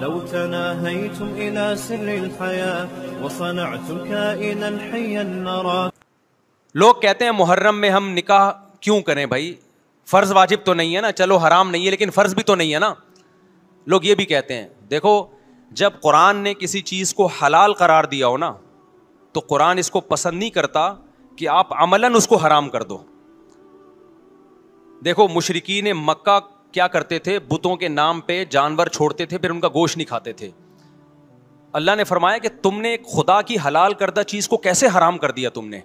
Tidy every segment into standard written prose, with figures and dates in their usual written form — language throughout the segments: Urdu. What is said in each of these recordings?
لو تناهيتم إلى سر الحياة وصنعتم كائنا حيا نرى. لوگ کہتے ہیں محرم میں ہم نکاح کیوں کریں بھائی, فرض واجب تو نہیں ہے نا, چلو حرام نہیں ہے لیکن فرض بھی تو نہیں ہے نا. لوگ یہ بھی کہتے ہیں, دیکھو جب قرآن نے کسی چیز کو حلال قرار دیا ہو نا تو قرآن اس کو پسند نہیں کرتا کہ آپ عملاً اس کو حرام کر دو. دیکھو مشرکین مکہ کیا کرتے تھے, بتوں کے نام پہ جانور چھوڑتے تھے, پھر ان کا گوشت نہیں کھاتے تھے. اللہ نے فرمایا کہ تم نے ایک خدا کی حلال کردہ چیز کو کیسے حرام کر دیا تم نے.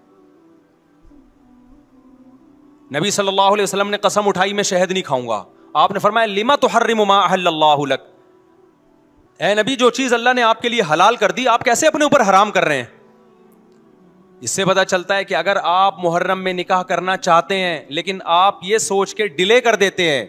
نبی صلی اللہ علیہ وسلم نے قسم اٹھائی میں شہد نہیں کھاؤں گا, آپ نے فرمایا لما تحرم ما احل اللہ لک, اے نبی جو چیز اللہ نے آپ کے لیے حلال کر دی آپ کیسے اپنے اوپر حرام کر رہے ہیں. اس سے پتہ چلتا ہے کہ اگر آپ محرم میں نکاح کرنا چاہتے ہیں لیکن آپ یہ سوچ کے ڈیلے کر دیتے ہیں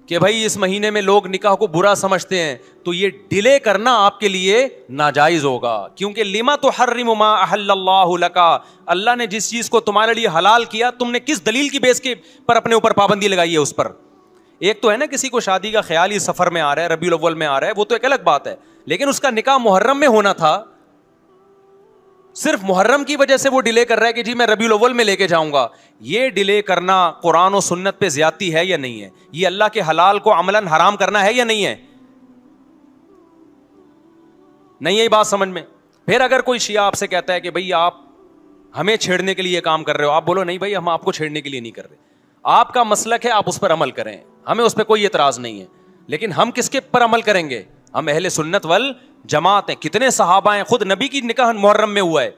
کہ بھائی اس مہینے میں لوگ نکاح کو برا سمجھتے ہیں, تو یہ ڈیلے کرنا آپ کے لیے ناجائز ہوگا. کیونکہ لما تحرم ما احل اللہ لک, اللہ نے جس چیز کو تمہارے لیے حلال کیا تم نے کس دلیل کی بیس کے پر اپنے اوپر پابندی لگائی ہے اس پر. ایک تو ہے نا کسی کو شادی کا خیال ہی سفر میں آ رہا ہے, ربیع الاول میں آ رہا ہے, وہ تو ایک الگ بات ہے, لیکن اس کا نکاح محرم میں ہونا تھا, صرف محرم کی وجہ سے وہ ڈیلے کر رہا ہے کہ جی میں ربیع الاول میں لے کے جاؤں گا. یہ ڈیلے کرنا قرآن و سنت پہ زیادتی ہے یا نہیں ہے؟ یہ اللہ کے حلال کو عملاً حرام کرنا ہے یا نہیں ہے؟ نہیں ہے بات سمجھ میں. پھر اگر کوئی شیعہ آپ سے کہتا ہے کہ بھئی آپ ہمیں چھیڑنے کے لیے یہ کام کر رہے ہو, آپ بولو نہیں بھائی ہم آپ کو چھیڑنے کے لیے نہیں کر رہے, آپ کا مسلک ہے, آپ اس پر عمل کریں, ہمیں اس پہ کوئی اعتراض نہیں ہے. لیکن ہم کس کے پر عمل کریں گے؟ ہم اہل سنت والجماعت ہیں. کتنے صحابہ ہیں, خود نبی کی نکاح محرم میں ہوا ہے.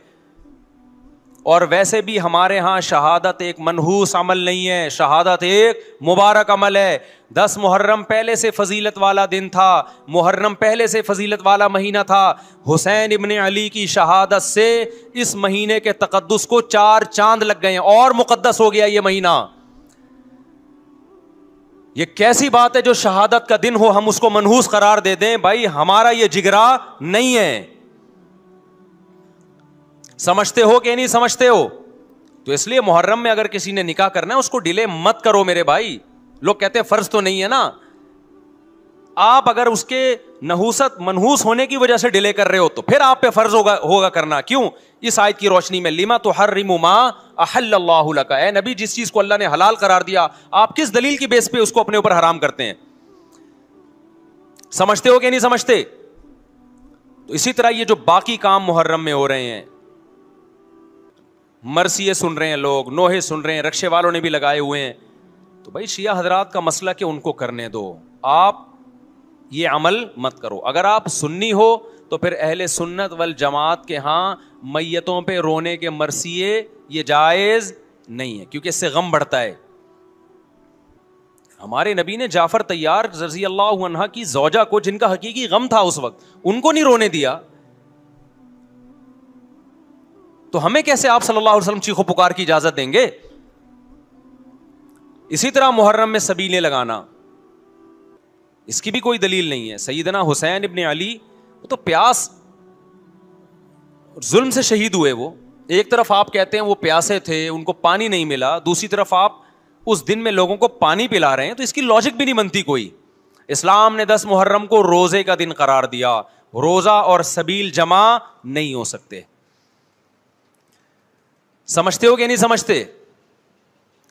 اور ویسے بھی ہمارے ہاں شہادت ایک منحوس عمل نہیں ہے, شہادت ایک مبارک عمل ہے. 10 محرم پہلے سے فضیلت والا دن تھا, محرم پہلے سے فضیلت والا مہینہ تھا. حسین ابن علی کی شہادت سے اس مہینے کے تقدس کو 4 چاند لگ گئے ہیں اور مقدس ہو گیا یہ مہینہ. یہ کیسی بات ہے جو شہادت کا دن ہو ہم اس کو منحوس قرار دے دیں؟ بھائی ہمارا یہ جگرا نہیں ہے. سمجھتے ہو کہ نہیں سمجھتے ہو؟ تو اس لیے محرم میں اگر کسی نے نکاح کرنا ہے اس کو ڈیلے مت کرو میرے بھائی. لوگ کہتے ہیں فرض تو نہیں ہے نا, آپ اگر اس کے نحوست منحوس ہونے کی وجہ سے ڈیلے کر رہے ہو تو پھر آپ پہ فرض ہوگا کرنا. کیوں؟ اس آیت کی روشنی میں لما تحرم ما احل اللہ لک, اے نبی جس چیز کو اللہ نے حلال قرار دیا آپ کس دلیل کی بیس پہ اس کو اپنے اوپر حرام کرتے ہیں؟ سمجھتے ہو کہ نہیں سمجھتے؟ تو اسی طرح یہ جو باقی کام محرم میں ہو رہے ہیں, مرثیے سن رہے ہیں لوگ, نوحے سن رہے ہیں, رکشے والوں نے بھی لگائے ہوئے ہیں, تو بھائی شیعہ حضرات کا مسئلہ کہ ان کو کرنے دو, آپ یہ عمل مت کرو. اگر آپ سنی ہو تو پھر اہل سنت والجماعت کے ہاں میتوں پہ رونے کے مرثیے یہ جائز نہیں ہے, کیونکہ اس سے غم بڑھتا ہے. ہمارے نبی نے جعفر طیار رضی اللہ عنہ کی زوجہ کو, جن کا حقیقی غم تھا اس وقت, ان کو نہیں رونے دیا, تو ہمیں کیسے آپ صلی اللہ علیہ وسلم چیخو پکار کی اجازت دیں گے؟ اسی طرح محرم میں سبیلیں لگانا, اس کی بھی کوئی دلیل نہیں ہے. سیدنا حسین ابن علی وہ تو پیاس ظلم سے شہید ہوئے. وہ ایک طرف آپ کہتے ہیں وہ پیاسے تھے, ان کو پانی نہیں ملا, دوسری طرف آپ اس دن میں لوگوں کو پانی پلا رہے ہیں, تو اس کی لاجک بھی نہیں بنتی کوئی. اسلام نے 10 محرم کو روزے کا دن قرار دیا, روزہ اور سبیل جمع نہیں ہو سکتے. سمجھتے ہو کہ نہیں سمجھتے؟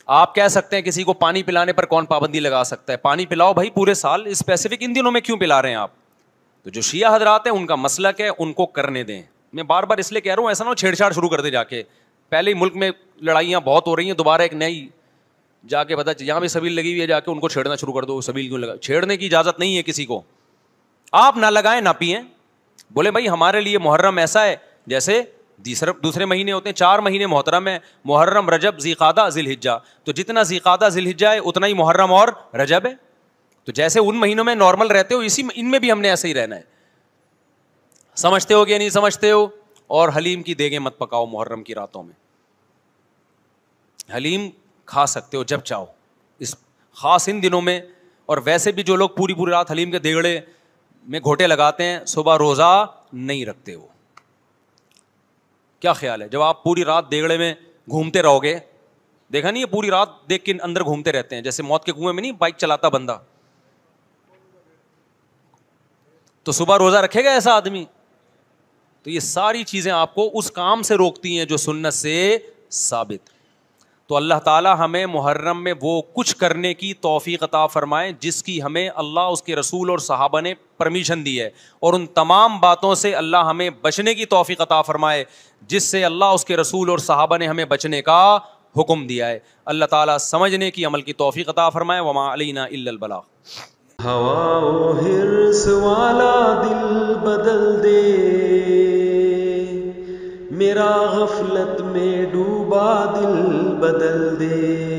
آپ کہہ سکتے ہیں کسی کو پانی پلانے پر کون پابندی لگا سکتا ہے؟ پانی پلاؤ بھائی پورے سال, اسپیسیفک ان دنوں میں کیوں پلا رہے ہیں آپ؟ تو جو شیعہ حضرات ہیں ان کا مسلک ہے, ان کو کرنے دیں. میں بار بار اس لیے کہہ رہا ہوں ایسا نہ ہو چھیڑ چھاڑ شروع کر دے جا کے. پہلے ہی ملک میں لڑائیاں بہت ہو رہی ہیں, دوبارہ ایک نئی جا کے پتہ یہاں بھی سبیل لگی ہوئی ہے, جا کے ان کو چھیڑنا شروع کر دو. سبیل کیوں لگا؟ چھیڑنے کی اجازت نہیں ہے کسی کو. آپ نہ لگائیں نہ پئیں, بولے بھائی ہمارے لیے محرم ایسا ہے جیسے دوسرے مہینے ہوتے ہیں. 4 مہینے محترم ہے, محرم, رجب, ذی قعدہ, ذی الحجہ. تو جتنا ذی قعدہ ذی الحجہ ہے اتنا ہی محرم اور رجب ہے. تو جیسے ان مہینوں میں نارمل رہتے ہو ان میں بھی ہم نے ایسے ہی رہنا ہے. سمجھتے ہو کہ نہیں سمجھتے ہو؟ اور حلیم کی دیگیں مت پکاؤ محرم کی راتوں میں. حلیم کھا سکتے ہو جب چاہو, اس خاص ان دنوں میں. اور ویسے بھی جو لوگ پوری رات حلیم کے دیگڑے میں گھوٹے لگاتے ہیں صبح روزہ نہیں رکھتے. وہ کیا خیال ہے جب آپ پوری رات دیگڑے میں گھومتے رہو گے؟ دیکھا نہیں ہے پوری رات دیکھ کے اندر گھومتے رہتے ہیں, جیسے موت کے کنویں میں نہیں بائک چلاتا بندہ, تو صبح روزہ رکھے گا ایسا آدمی؟ تو یہ ساری چیزیں آپ کو اس کام سے روکتی ہیں جو سنت سے ثابت. تو اللہ تعالیٰ ہمیں محرم میں وہ کچھ کرنے کی توفیق عطا فرمائے جس کی ہمیں اللہ، اس کے رسول اور صحابہ نے پرمیشن دی ہے، اور ان تمام باتوں سے اللہ ہمیں بچنے کی توفیق عطا فرمائے جس سے اللہ، اس کے رسول اور صحابہ نے ہمیں بچنے کا حکم دیا ہے. اللہ تعالیٰ سمجھنے کی، عمل کی توفیق عطا فرمائے. وما علینا الا البلاغ. ہوا و حرص والا دل بدل دے، میرا غفلت میں ڈوبا دل بدل دے.